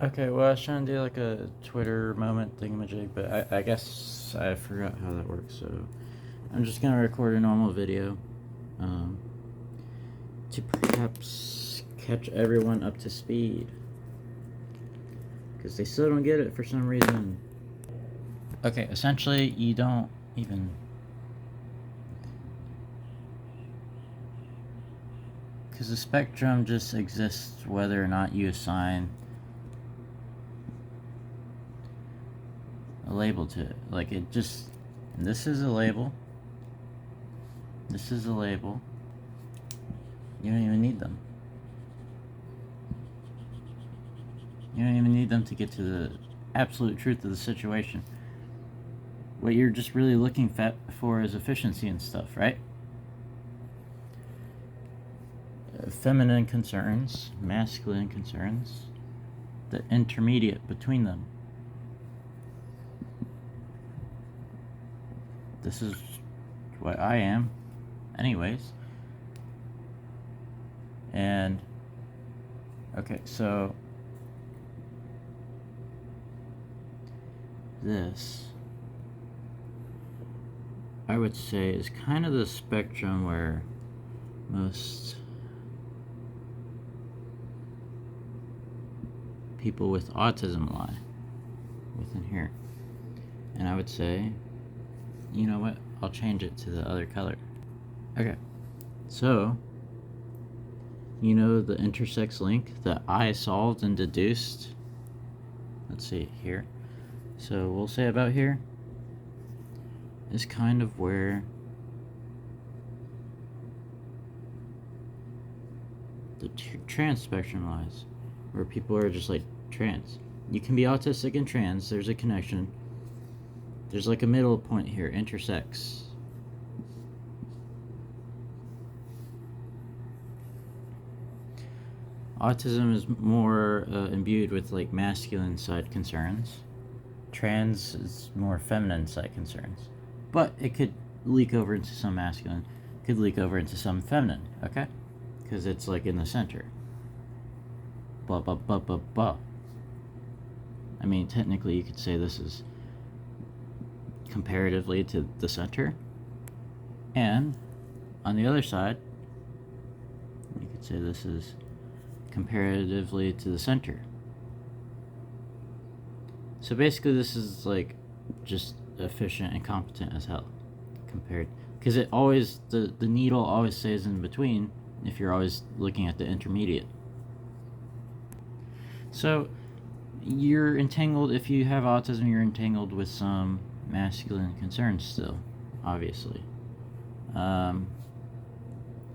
Okay, well, I was trying to do like a Twitter moment thingamajig, but I guess I forgot how that works, so I'm just gonna record a normal video um, to perhaps catch everyone up to speed, because they still don't get it for some reason. Okay, essentially, you don't even. Because the spectrum just exists whether or not you assign a label to it. Like, it just. This is a label. This is a label. You don't even need them. You don't even need them to get to the absolute truth of the situation. What you're just really looking for is efficiency and stuff, right? Feminine concerns, masculine concerns, the intermediate between them. This is what I am, anyways. And, okay, so this, I would say, is kind of the spectrum where most people with autism lie, within here. And I would say, you know what, I'll change it to the other color. Okay, so, you know the intersex link that I solved and deduced? Let's see, here. So we'll say about here is kind of where the trans spectrum lies, where people are just like trans. You can be autistic and trans, there's a connection. There's like a middle point here, intersex. Autism is more imbued with like masculine side concerns. Trans is more feminine side concerns. But it could leak over into some masculine, could leak over into some feminine, okay? Because it's like in the center. Blah, blah, blah, blah, blah. I mean, technically, you could say this is comparatively to the center. And on the other side, you could say this is comparatively to the center. So basically, this is like just efficient and competent as hell compared, because it always, the needle always stays in between if you're always looking at the intermediate. So you're entangled, if you have autism, you're entangled with some masculine concerns still, obviously.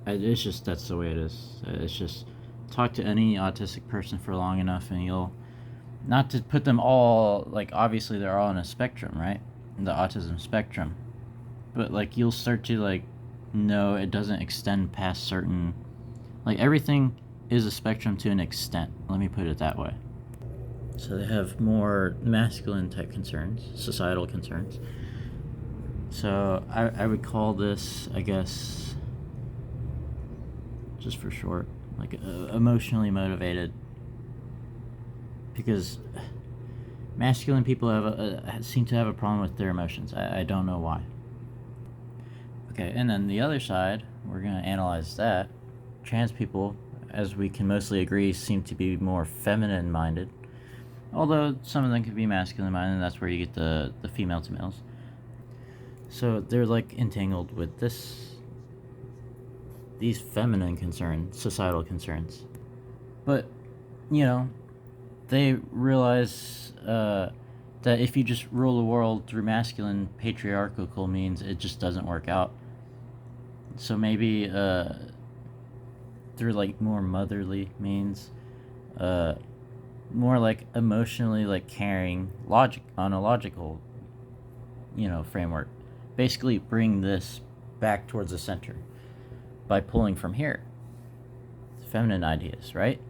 It's just, that's the way it is. It's just, talk to any autistic person for long enough and you'll, not to put them all, like, obviously they're all on a spectrum, right? The autism spectrum. But, like, you'll start to, like, know it doesn't extend past certain, like, everything is a spectrum to an extent. Let me put it that way. So they have more masculine type concerns, societal concerns. So I would call this, I guess, just for short, like emotionally motivated. Because masculine people seem to have a problem with their emotions. I don't know why. Okay, and then the other side, we're going to analyze that. Trans people, as we can mostly agree, seem to be more feminine minded. Although some of them could be masculine minded, and that's where you get the female to males. So they're like entangled with these feminine concerns, societal concerns. But, you know, they realize that if you just rule the world through masculine patriarchal means, it just doesn't work out. So maybe through like more motherly means, more like emotionally like caring, logic on a logical, framework. Basically, bring this back towards the center by pulling from here. Feminine ideas, right?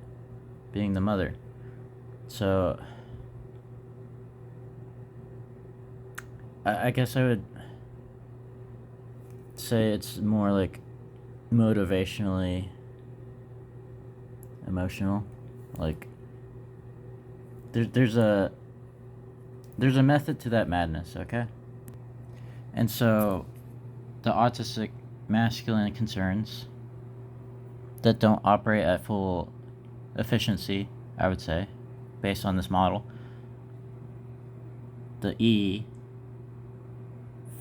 Being the mother. So I guess I would say it's more like motivationally emotional. Like, there's a method to that madness, okay? And so the autistic masculine concerns that don't operate at full efficiency, I would say, based on this model, the E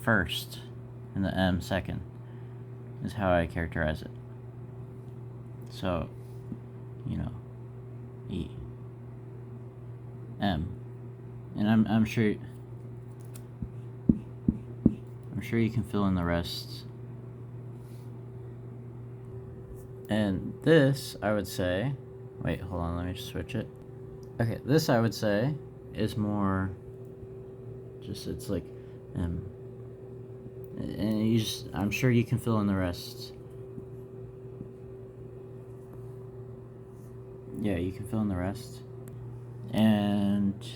first and the M second is how I characterize it. So, E, M, and I'm sure you can fill in the rest. And this, I would say, wait, hold on, let me just switch it. Okay, this I would say is more just, it's like M. And I'm sure you can fill in the rest. Yeah, you can fill in the rest. And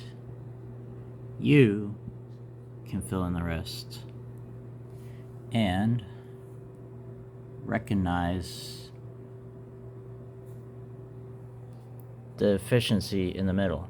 you can fill in the rest. And recognize the efficiency in the middle.